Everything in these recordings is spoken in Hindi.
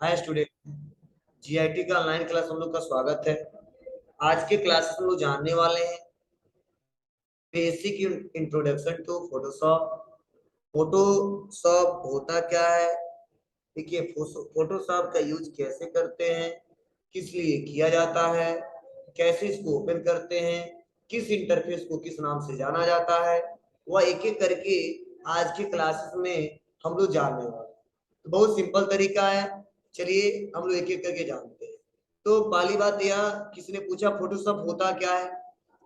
Hi student. जीआईटी का ऑनलाइन क्लास हम लोग का स्वागत है। आज के क्लास में हम लोग जानने वाले हैं basic introduction to Photoshop. Photoshop होता क्या है, देखिए फोटोशॉप का यूज कैसे करते हैं, किस लिए किया जाता है, कैसे इसको ओपन करते हैं, किस इंटरफेस को किस नाम से जाना जाता है, वह एक एक करके आज की क्लासेस में हम लोग जानने वाले हैं। तो बहुत सिंपल तरीका है, चलिए हम लोग एक एक करके जानते हैं। तो पहली बात यह, किसी ने पूछा फोटोशॉप होता क्या है।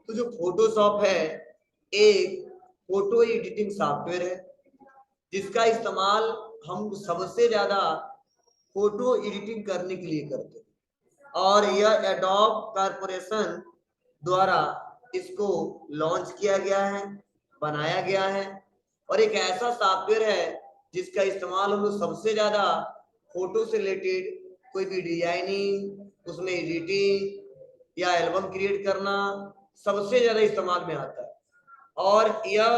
तो जो फोटोशॉप है एक फोटो एडिटिंग सॉफ्टवेयर है जिसका इस्तेमाल हम सबसे ज्यादा फोटो एडिटिंग करने के लिए करते हैं और यह एडोब कारपोरेशन द्वारा इसको लॉन्च किया गया है, बनाया गया है और एक ऐसा सॉफ्टवेयर है जिसका इस्तेमाल हम लोग सबसे ज्यादा फोटो से रिलेटेड कोई भी डिजाइनिंग, उसमें एडिटिंग या एल्बम क्रिएट करना सबसे ज्यादा इस्तेमाल में आता है और यह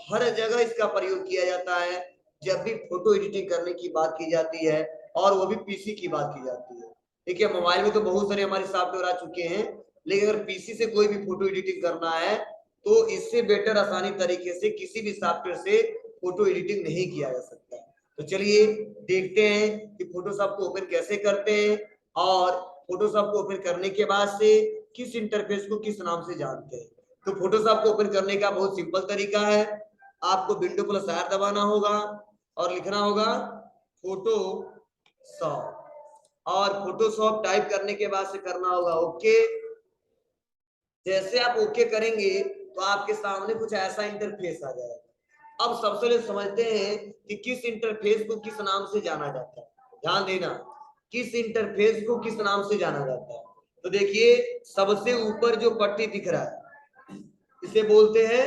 हर जगह इसका प्रयोग किया जाता है जब भी फोटो एडिटिंग करने की बात की जाती है और वो भी पीसी की बात की जाती है। ठीक है, मोबाइल में तो बहुत सारे हमारे सॉफ्टवेयर आ चुके हैं, लेकिन अगर पीसी से कोई भी फोटो एडिटिंग करना है तो इससे बेटर आसानी तरीके से किसी भी सॉफ्टवेयर से फोटो एडिटिंग नहीं किया जा सकता। तो चलिए देखते हैं कि फोटोशॉप को ओपन कैसे करते हैं और फोटोशॉप को ओपन करने के बाद से किस इंटरफेस को किस नाम से जानते हैं। तो फोटोशॉप को ओपन करने का बहुत सिंपल तरीका है, आपको विंडो प्लस आर दबाना होगा और लिखना होगा फोटोशॉप और फोटोशॉप टाइप करने के बाद से करना होगा ओके। जैसे आप ओके करेंगे तो आपके सामने कुछ ऐसा इंटरफेस आ जाएगा। अब सबसे पहले समझते हैं कि किस इंटरफेस को किस नाम से जाना जाता है। ध्यान देना, किस इंटरफेस को किस नाम से जाना जाता है। तो देखिए सबसे ऊपर जो पट्टी दिख रहा है इसे बोलते हैं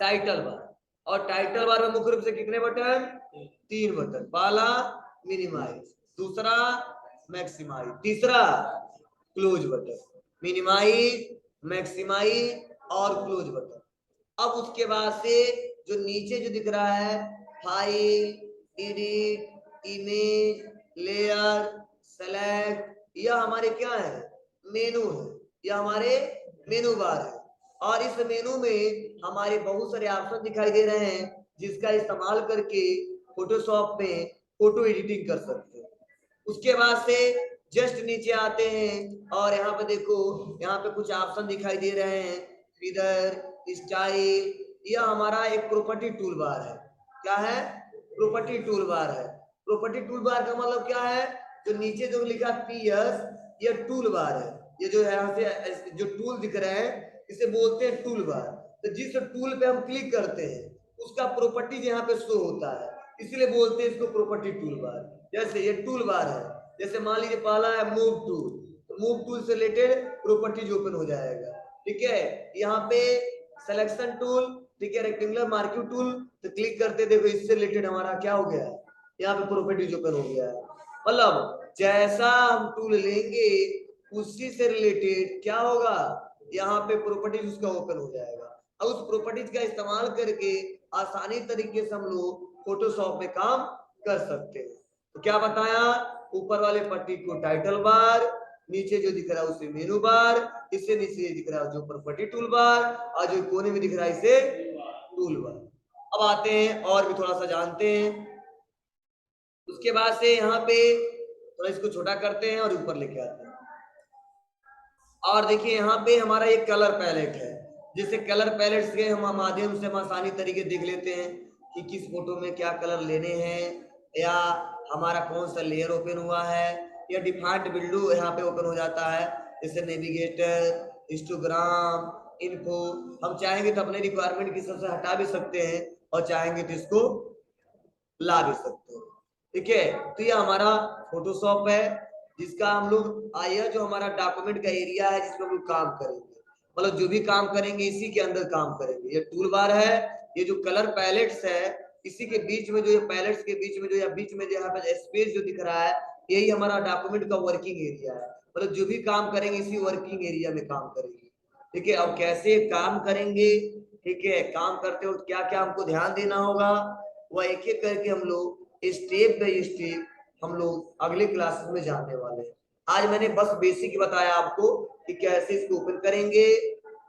टाइटल बार और टाइटल बार में मुख्य रूप से कितने बटन, 3 बटन। पहला मिनिमाइज, दूसरा मैक्सिमाइज, तीसरा क्लोज बटन। मिनिमाइज, मैक्सिमाइज और क्लोज बटन। अब उसके बाद से जो नीचे जो दिख रहा है file, edit, image, layer, select, यह हमारे क्या है, मेनू है, यह हमारे मेनू बार है और इस मेनू में हमारे बहुत सारे ऑप्शन दिखाई दे रहे हैं जिसका इस्तेमाल करके फोटोशॉप में फोटो एडिटिंग कर सकते हैं। उसके बाद से जस्ट नीचे आते हैं और यहाँ पे देखो, यहाँ पे कुछ ऑप्शन दिखाई दे रहे हैं, फिदर, स्टाइल, यह हमारा एक प्रॉपर्टी टूल बार है। क्या है, प्रॉपर्टी टूल बार है। प्रॉपर्टी टूल बार का मतलब क्या है, जो नीचे जो लिखा पीएस, यह टूल बार है। ये जो है यहाँ से जो टूल दिख रहे हैं इसे बोलते हैं टूल बार। तो जिस टूल पे हम क्लिक करते हैं उसका प्रॉपर्टीज यहाँ पे शो होता है, इसीलिए बोलते हैं इसको प्रॉपर्टी टूल बार। जैसे ये टूल बार है, जैसे मान लीजिए पहला है मूव टूल, तो मूव टूल से रिलेटेड प्रॉपर्टीज ओपन हो जाएगा। ठीक है, यहाँ पे सिलेक्शन टूल, ठीक है, रेक्टेंगुलर मार्किंग टूल, तो क्लिक करते देखो इससे रिलेटेड हमारा क्या हो गया है, यहाँ पे प्रॉपर्टीज ओपन हो गया है। मतलब जैसा हम टूल लेंगे उसी से रिलेटेड क्या होगा, यहाँ पे प्रॉपर्टीज उसका ओपन हो जाएगा और उस प्रॉपर्टीज का इस्तेमाल करके आसानी तरीके से हम लोग फोटोशॉप में काम कर सकते हैं। तो क्या बताया, ऊपर वाले पट्टी को टाइटल बार, नीचे जो दिख रहा है उसे मेनू बार, इससे नीचे दिख रहा है जो प्रॉपर्टी टूल बार और जो कोने में दिख रहा है इसे टूल बार। अब आते हैं और भी थोड़ा सा जानते हैं। उसके बाद से यहाँ पे थोड़ा इसको छोटा करते हैं और ऊपर लेके आते हैं और देखिए यहाँ पे हमारा एक कलर पैलेट है, जिससे कलर पैलेट के हम माध्यम से हम आसानी तरीके देख लेते हैं कि किस फोटो में क्या कलर लेने हैं या हमारा कौन सा लेयर ओपन हुआ है या डिफॉल्ट विंडो यहाँ पे ओपन हो जाता है, जैसे नेविगेटर, हिस्टोग्राम, इन्फो। हम चाहेंगे तो अपने रिक्वायरमेंट की हिसाब से हटा भी सकते हैं और चाहेंगे तो इसको ला भी सकते हैं। ठीक है, तो ये हमारा फोटोशॉप है जिसका हम लोग आया जो हमारा डॉक्यूमेंट का एरिया है जिसमें हम लोग काम करेंगे, मतलब जो भी काम करेंगे इसी के अंदर काम करेंगे। ये टूल बार है, ये जो कलर पैलेट्स है इसी के बीच में जो ये पैलेट्स के बीच में जो या बीच में जो यहाँ पे स्पेस जो दिख रहा है यही हमारा डॉक्यूमेंट का वर्किंग एरिया है, मतलब जो भी काम करेंगे इसी वर्किंग एरिया में काम करेंगे। ठीक है, अब कैसे काम करेंगे, ठीक है, काम करते वक्त क्या क्या हमको ध्यान देना होगा वह एक एक करके हम लोग स्टेप बाय स्टेप हम लोग अगले क्लास में जानने वाले हैं। आज मैंने बस बेसिक बताया आपको कि कैसे इसको ओपन करेंगे,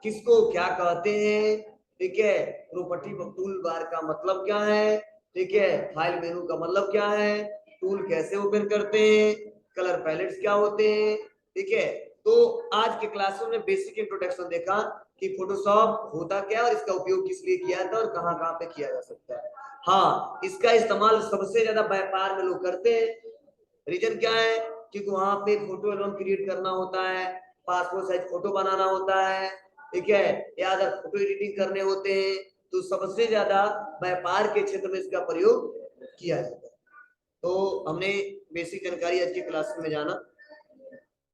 किसको क्या कहते हैं, ठीक है, प्रॉपर्टी टूल बार का मतलब क्या है, ठीक है, फाइल मेनू का मतलब क्या है, टूल कैसे ओपन करते हैं, कलर पैलेट्स क्या होते हैं, ठीक है। तो आज के क्लास में बेसिक इंट्रोडक्शन देखा कि फोटोशॉप होता क्या है और इसका उपयोग किस लिए किया था और कहाँ कहाँ पे किया जा सकता है। हाँ, इसका इस्तेमाल सबसे ज्यादा व्यापार में लोग करते हैं। रीजन क्या है, क्योंकि वहां पे फोटो एल्बम क्रिएट करना होता है, पासपोर्ट साइज फोटो बनाना होता है, ठीक है, या अगर फोटो एडिटिंग करने होते हैं, तो सबसे ज्यादा व्यापार के क्षेत्र में इसका प्रयोग किया जाता है। तो हमने बेसिक जानकारी आज की क्लास में जाना।